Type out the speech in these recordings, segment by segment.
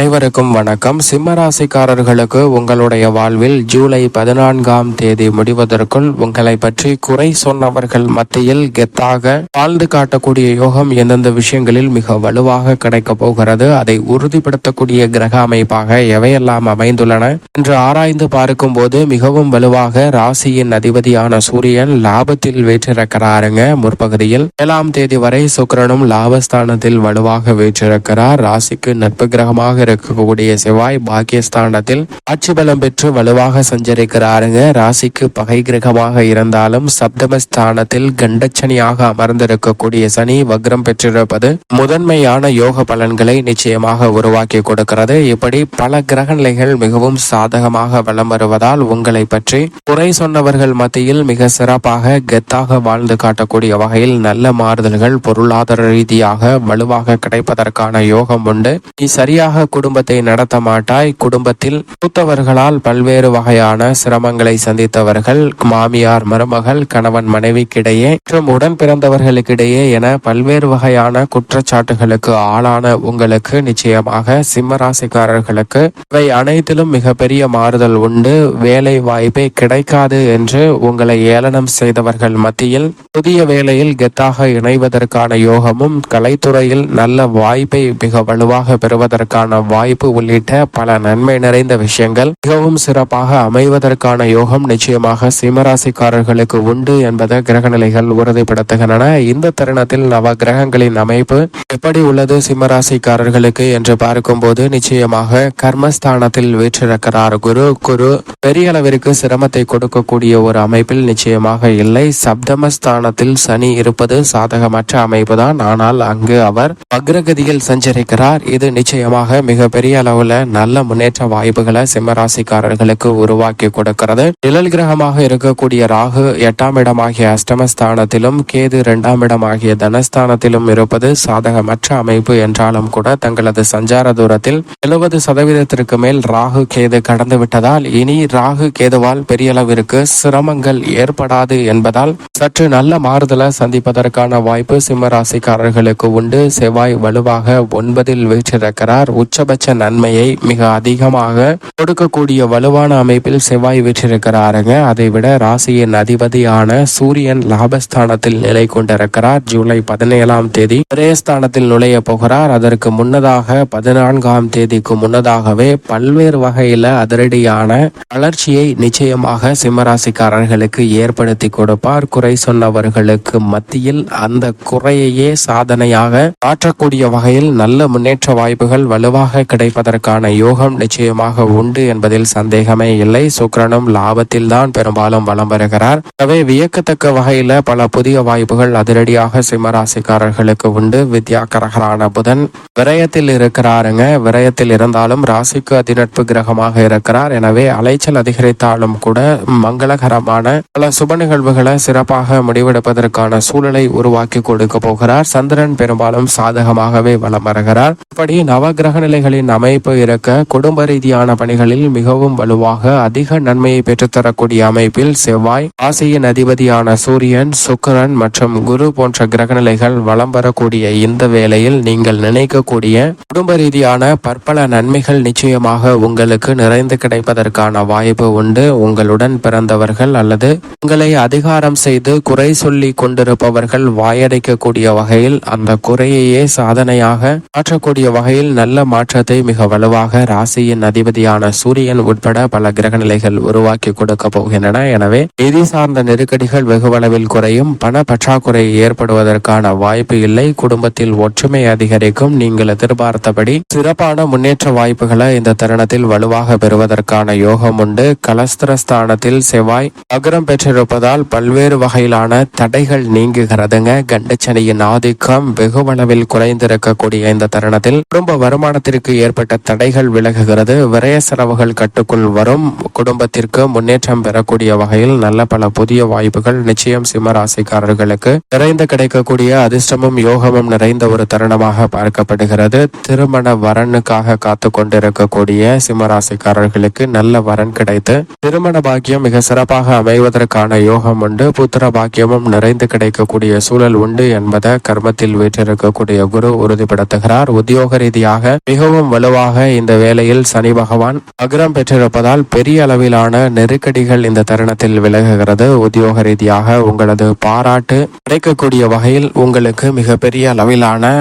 அனைவருக்கும் வணக்கம். சிம்மராசிக்காரர்களுக்கு உங்களுடைய வாழ்வில் ஜூலை 14ஆம் தேதி முடிவதற்குள் உங்களை பற்றி குறை சொன்னவர்கள் மத்தியில் கெத்தாக வாழ்ந்து காட்டக்கூடிய யோகம் எந்தெந்த விஷயங்களில் மிக வலுவாக கிடைக்கப் போகிறது, அதை உறுதிப்படுத்தக்கூடிய கிரக அமைப்பாக எவையெல்லாம் அமைந்துள்ளன என்று ஆராய்ந்து பார்க்கும் போது மிகவும் வலுவாக ராசியின் அதிபதியான சூரியன் லாபத்தில் வீற்றிருக்கிறாருங்க. முற்பகுதியில் 7ஆம் தேதி வரை சுக்கிரனும் லாபஸ்தானத்தில் வலுவாக வீற்றிருக்கிறார். ராசிக்கு நட்பு கிரகமாக இருக்கக்கூடிய செவ்வாய் பாக்கியஸ்தானத்தில் ஆட்சி பலம் பெற்று வலுவாக சஞ்சரிக்கிறாருங்க. ராசிக்கு பகை கிரகமாக இருந்தாலும் சப்தமஸ்தானத்தில் கண்டச்சனியாக அமர்ந்திருக்கக்கூடிய சனி வக்ரம் பெற்றிருப்பது முதன்மையான யோக பலன்களை நிச்சயமாக உருவாக்கி கொடுக்கிறது. இப்படி பல கிரக நிலைகள் மிகவும் சாதகமாக வலம் வருவதால் உங்களை பற்றி குறை சொன்னவர்கள் மத்தியில் மிக சிறப்பாக கெத்தாக வாழ்ந்து காட்டக்கூடிய வகையில் நல்ல மாறுதல்கள் பொருளாதார ரீதியாக வலுவாக கிடைப்பதற்கான யோகம் உண்டு. நீ சரியாக குடும்பத்தை நடத்த மாட்டாய். குடும்பத்தில் மூத்தவர்களால் பல்வேறு வகையான சிரமங்களை சந்தித்தவர்கள், மாமியார் மருமகள், கணவன் மனைவிக்கிடையே மற்றும் உடன் பிறந்தவர்களுக்கிடையே என பல்வேறு வகையான குற்றச்சாட்டுகளுக்கு ஆளான உங்களுக்கு நிச்சயமாக சிம்மராசிக்காரர்களுக்கு இவை அனைத்திலும் மிகப்பெரிய மாறுதல் உண்டு. வேலை வாய்ப்பே கிடைக்காது என்று உங்களை ஏளனம் செய்தவர்கள் மத்தியில் புதிய வேலையில் கெத்தாக இணைவதற்கான யோகமும், கலைத்துறையில் நல்ல வாய்ப்பை மிக வலுவாக பெறுவதற்கான வாய்ப்பு உள்ளிட்ட பல நன்மை நிறைந்த விஷயங்கள் மிகவும் சிறப்பாக அமைவதற்கான யோகம் நிச்சயமாக சிம்மராசிக்காரர்களுக்கு உண்டு என்பதை கிரகநிலைகள் உறுதிப்படுத்துகின்றன. இந்த தருணத்தில் நவ கிரகங்களின் அமைப்பு எப்படி உள்ளது சிம்மராசிக்காரர்களுக்கு என்று பார்க்கும்போது நிச்சயமாக கர்மஸ்தானத்தில் வீற்றிருக்கிறார் குரு பெரிய அளவிற்கு சிரமத்தை கொடுக்கக்கூடிய ஒரு அமைப்பில் நிச்சயமாக இல்லை. சப்தமஸ்தானத்தில் சனி இருப்பது சாதகமற்ற அமைப்பு தான். ஆனால் அங்கு அவர் வக்ரகதியில் சஞ்சரிக்கிறார். இது நிச்சயமாக மிக பெரிய அளவுல நல்ல முன்னேற்ற வாய்ப்புகளை சிம்மராசிக்காரர்களுக்கு உருவாக்கி கொடுக்கிறது. நிழல் கிரகமாக இருக்கக்கூடிய ராகு 8ஆம் இடமாகிய அஷ்டமஸ்தானத்திலும் கேது 2ஆம் இடமாகிய தனஸ்தானத்திலும் இருப்பது சாதகமற்ற அமைப்பு என்றாலும் கூட தங்களது சஞ்சார தூரத்தில் 70% மேல் ராகு கேது கடந்து விட்டதால் இனி ராகு கேதுவால் பெரிய அளவிற்கு சிரமங்கள் ஏற்படாது என்பதால் சற்று நல்ல மாறுதலை சந்திப்பதற்கான வாய்ப்பு சிம்மராசிக்காரர்களுக்கு உண்டு. செவ்வாய் வலுவாக 9இல் வீற்றிருக்கிறார். உச்சபட்ச நன்மையை மிக அதிகமாக கொடுக்கக்கூடிய வலுவான அமைப்பில் செவ்வாய் வீற்றிருக்கிறாருங்க. அதைவிட ராசியின் அதிபதியான சூரியன் லாபஸ்தானத்தில் நிலை கொண்டிருக்கிறார். ஜூலை 17ஆம் தேதி விரயஸ்தானத்தில் நுழைய போகிறார். அதற்கு முன்னதாக 14ஆம் தேதிக்கு முன்னதாகவே பல்வேறு வகையில அதிரடியான வளர்ச்சியை நிச்சயமாக சிம்மராசிக்காரர்களுக்கு ஏற்படுத்தி கொடுப்பார். குறை சொன்னவர்களுக்கு மத்தியில் அந்த குறையையே சாதனையாக மாற்றக்கூடிய வகையில் நல்ல முன்னேற்ற வாய்ப்புகள் வலுவாக கிடைப்பதற்கான யோகம் நிச்சயமாக உண்டு என்பதில் சந்தேகமே இல்லை. சுக்கிரனும் லாபத்தில் தான் பெரும்பாலும் வலம் வருகிறார். எனவே வியக்கத்தக்க வகையில பல புதிய வாய்ப்புகள் அதிரடியாக சிம்மராசிக்காரர்களுக்கு உண்டு. வித்யாகரகரான புதன் விரயத்தில் இருக்கிறாருங்க. விரயத்தில் இருந்தாலும் ராசிக்கு அதிநட்பு கிரகமாக இருக்கிறார். எனவே அலைச்சல் அதிகரித்தாலும் கூட மங்களகரமான பல சுப நிகழ்வுகளை சிறப்பாக முடிவெடுப்பதற்கான சூழலை உருவாக்கி கொடுக்க போகிறார். சந்திரன் பெரும்பாலும் சாதகமாகவே வலம் வருகிறார். இப்படி நவகிரக நிலைகளின் அமைப்பு இருக்க குடும்ப ரீதியான பணிகளில் மிகவும் வலுவாக அதிக நன்மையை பெற்றுத்தரக்கூடிய அமைப்பில் செவ்வாய், ராசியின் அதிபதியான சூரியன், சுக்கிரன் மற்றும் குரு போன்ற கிரகநிலைகள் வலம் வரக்கூடிய இந்த வேளையில் நீங்கள் நினைக்கக்கூடிய குடும்ப ரீதியான பற்பல நன்மைகள் நிச்சயமாக உங்களுக்கு நிறைந்து கிடைப்பதற்கான வாய்ப்பு உண்டு. உங்களுடன் பிறந்தவர்கள் அல்லது உங்களை அதிகாரம் செய்து குறை சொல்லி கொண்டிருப்பவர்கள் வாயடைக்கக்கூடிய வகையில் அந்த குறையையே சாதனையாக மாற்றக்கூடிய வகையில் நல்ல மாற்றத்தை மிக வலுவாக ராசியின் அதிபதியான சூரியன் உட்பட பல கிரகநிலைகள் உருவாக்கி கொடுக்க போகின்றன. எனவே நிதி சார்ந்த நெருக்கடிகள் வெகுவளவில் குறையும். பண பற்றாக்குறை ஏற்படுவதற்கான வாய்ப்பு இல்லை. குடும்பத்தில் ஒற்றுமை அதிகரிக்கும். நீங்கள் எதிர்பார்த்தபடி சிறப்பான முன்னேற்ற வாய்ப்புகளை இந்த தருணத்தில் வலுவாக பெறுவதற்கான யோகம் உண்டு. கலஸ்திரஸ்தானத்தில் செவ்வாய் அகரம் பெற்றிருப்பதால் பல்வேறு வகையிலான தடைகள் நீங்குகிறதுங்க. கண்டச்சனியின் ஆதிக்கம் வெகுவளவில் குறைந்திருக்கக்கூடிய இந்த தருணத்தில் குடும்ப வருமானத்திற்கு ஏற்பட்ட தடைகள் விலகுகிறது. விரய செலவுகள் கட்டுக்குள் வரும். குடும்பத்திற்கு முன்னேற்றம் பெறக்கூடிய வகையில் நல்ல பல புதிய வாய்ப்புகள் நிச்சயம் சிம்மராசிக்காரர்களுக்கு நிறைந்து கிடைக்கக்கூடிய அதிர்ஷ்டமும் யோகமும் நிறைந்த ஒரு தருணமாக பார்க்கப்படுகிறது. திருமண வரனுக்காக காத்து கொண்டிருக்கக்கூடிய சிம்மராசிக்காரர்களுக்கு நல்ல வரன் கிடைத்து திருமண பாக்கியம் மிக சிறப்பாக அமைவதற்கான யோகம் உண்டு. புத்திர பாக்கியமும் நிறைந்து கிடைக்கக்கூடிய சூழல் உண்டு என்பதை கர்மத்தில் வீற்றிருக்கக்கூடிய குரு உறுதிப்படுத்துகிறார். உத்தியோக ரீதியாக மிக மிகவும் வலுவாக இந்த வேளையில் சனி பகவான் வக்ரம் பெற்றிருப்பதால் பெரிய அளவிலான நெருக்கடிகள் இந்த தருணத்தில் விலகுகிறது. உத்தியோக ரீதியாக உங்களது பாராட்டு கிடைக்கக்கூடிய வகையில் உங்களுக்கு மிகப்பெரிய அளவிலான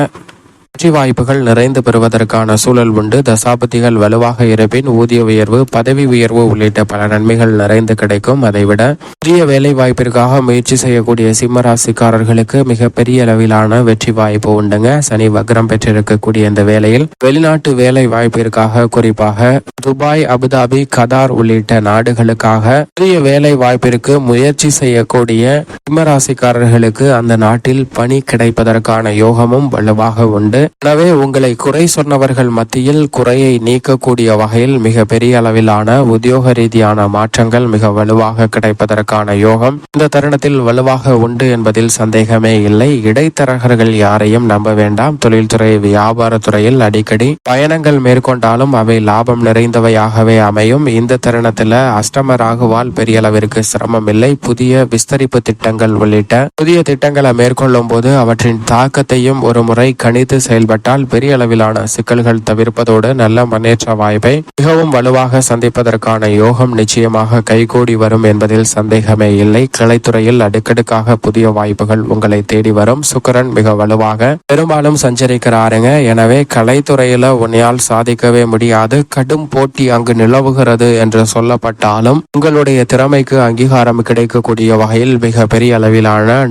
வெற்றி வாய்ப்புகள் நிறைந்து பெறுவதற்கான சூழல் உண்டு. தசாபதிகள் வலுவாக இருப்பின் ஊதிய உயர்வு, பதவி உயர்வு உள்ளிட்ட பல நன்மைகள் நிறைந்து கிடைக்கும். அதைவிட புதிய வேலை வாய்ப்பிற்காக முயற்சி செய்யக்கூடிய சிம்ம ராசிக்காரர்களுக்கு மிகப்பெரிய அளவிலான வெற்றி வாய்ப்பு உண்டுங்க. சனி வக்ரம் பெற்றிருக்கக்கூடிய இந்த வேளையில் வெளிநாட்டு வேலை வாய்ப்பிற்காக, குறிப்பாக துபாய், அபுதாபி, கதார் உள்ளிட்ட நாடுகளுக்காக புதிய வேலை வாய்ப்பிற்கு முயற்சி செய்யக்கூடிய சிம்ம ராசிக்காரர்களுக்கு அந்த நாட்டில் பணி கிடைப்பதற்கான யோகமும் வலுவாக உண்டு. எனவே உங்களை குறை சொன்னவர்கள் மத்தியில் குறையை நீக்கக்கூடிய வகையில் மிக பெரிய அளவிலான உத்தியோக ரீதியான மாற்றங்கள் மிக வலுவாக கிடைப்பதற்கான யோகம் இந்த தருணத்தில் வலுவாக உண்டு என்பதில் சந்தேகமே இல்லை. இடைத்தரகர்கள் யாரையும் நம்ப வேண்டாம். தொழில்துறை, வியாபாரத்துறையில் அடிக்கடி பயணங்கள் மேற்கொண்டாலும் அவை லாபம் நிறைந்தவையாகவே அமையும். இந்த தருணத்தில் அஷ்டம ராகுவால் பெரிய அளவிற்கு சிரமம் இல்லை. புதிய விஸ்தரிப்பு திட்டங்கள் உள்ளிட்ட புதிய திட்டங்களை மேற்கொள்ளும் போது அவற்றின் தாக்கத்தையும் ஒரு முறை கணித்து செயல்பட்டால் பெரிய அளவிலான சிக்கல்கள் தவிர்ப்பதோடு நல்ல முன்னேற்ற வாய்ப்பை மிகவும் வலுவாக சந்திப்பதற்கான யோகம் நிச்சயமாக கைகூடி வரும் என்பதில் சந்தேகமே இல்லை. கலைத்துறையில் அடுக்கடுக்காக புதிய வாய்ப்புகள் உங்களை தேடி வரும். சுக்கிரன் மிக வலுவாக பெரும்பாலும் சஞ்சரிக்கிறாருங்க. எனவே கலைத்துறையில உன்னையால் சாதிக்கவே முடியாது, கடும் போட்டி அங்கு நிலவுகிறது என்று சொல்லப்பட்டாலும் உங்களுடைய திறமைக்கு அங்கீகாரம் கிடைக்கக்கூடிய வகையில் மிக பெரிய அளவிலான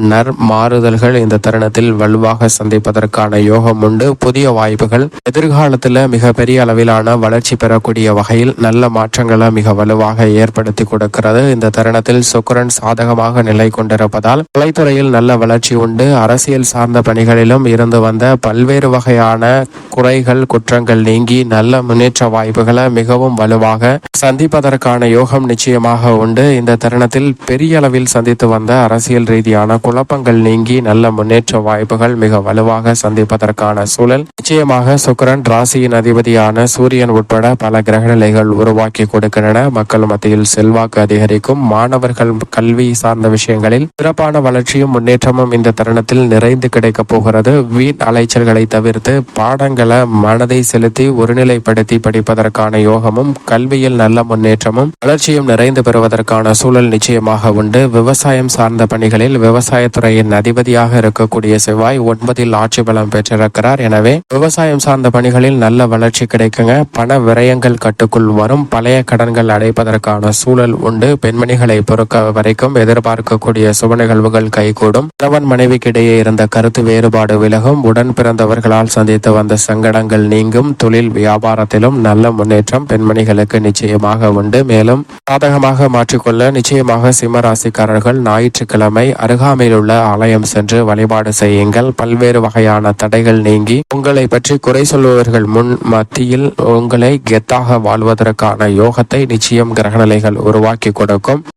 மாறுதல்கள் இந்த தருணத்தில் வலுவாக சந்திப்பதற்கான யோகம் உண்டு. புதிய வாய்ப்புகள் எதிர்காலத்தில் மிக பெரிய அளவிலான வளர்ச்சி பெறக்கூடிய வகையில் நல்ல மாற்றங்களை மிக வலுவாக ஏற்படுத்தி கொடுக்கிறது. இந்த தருணத்தில் சுக்கிரன் சாதகமாக நிலை கொண்டிருப்பதால் கலைத்துறையில் நல்ல வளர்ச்சி உண்டு. அரசியல் சார்ந்த பணிகளிலும் இருந்து வந்த பல்வேறு வகையான குறைகள், குற்றங்கள் நீங்கி நல்ல முன்னேற்ற வாய்ப்புகளை மிகவும் வலுவாக சந்திப்பதற்கான யோகம் நிச்சயமாக உண்டு. இந்த தருணத்தில் பெரிய அளவில் சந்தித்து வந்த அரசியல் ரீதியான குழப்பங்கள் நீங்கி நல்ல முன்னேற்ற வாய்ப்புகள் மிக வலுவாக சந்திப்பதற்கான சூழல் நிச்சயமாக சுக்கிரன் ராசியின் அதிபதியான சூரியன் உட்பட பல கிரகநிலைகள் உருவாக்கி கொடுக்கின்றன. மக்கள் மத்தியில் செல்வாக்கு அதிகரிக்கும். மாணவர்கள் கல்வி சார்ந்த விஷயங்களில் சிறப்பான வளர்ச்சியும் முன்னேற்றமும் இந்த தருணத்தில் நிறைந்து கிடைக்கப் போகிறது. வீண் அலைச்சல்களை தவிர்த்து பாடங்களை மனதை செலுத்தி ஒருநிலைப்படுத்தி படிப்பதற்கான யோகமும் கல்வியில் நல்ல முன்னேற்றமும் வளர்ச்சியும் நிறைந்து பெறுவதற்கான சூழல் நிச்சயமாக உண்டு. விவசாயம் சார்ந்த பணிகளில் விவசாயத்துறையின் அதிபதியாக இருக்கக்கூடிய செவ்வாய் 9 ஆட்சி பலம் பெற்றிருக்கிறார். எனவே விவசாயம் சார்ந்த பணிகளில் நல்ல வளர்ச்சி கிடைக்குங்க. பண விரயங்கள் கட்டுக்குள் வரும். பழைய கடன்கள் அடைப்பதற்கான சூழல் உண்டு. பெண்மணிகளை பொறுக்க வரைக்கும் எதிர்பார்க்கக்கூடிய சுப நிகழ்வுகள் கைகூடும். கணவன் மனைவிக்கு இடையே இருந்த கருத்து வேறுபாடு விலகும். உடன் பிறந்தவர்களால் சந்தித்து வந்த சங்கடங்கள் நீங்கும். தொழில் வியாபாரத்திலும் நல்ல முன்னேற்றம் பெண்மணிகளுக்கு நிச்சயமாக உண்டு. மேலும் சாதகமாக மாற்றிக்கொள்ள நிச்சயமாக சிம்ம ராசிக்காரர்கள் ஞாயிற்றுக்கிழமை அருகாமையில் உள்ள ஆலயம் சென்று வழிபாடு செய்யுங்கள். பல்வேறு வகையான தடைகள் நீங்கி உங்களை பற்றி குறை சொல்பவர்கள் முன் மத்தியில் உங்களை கெத்தாக வாழ்வதற்கான யோகத்தை நிச்சயம் கிரகநிலைகள் உருவாக்கி கொடுக்கும்.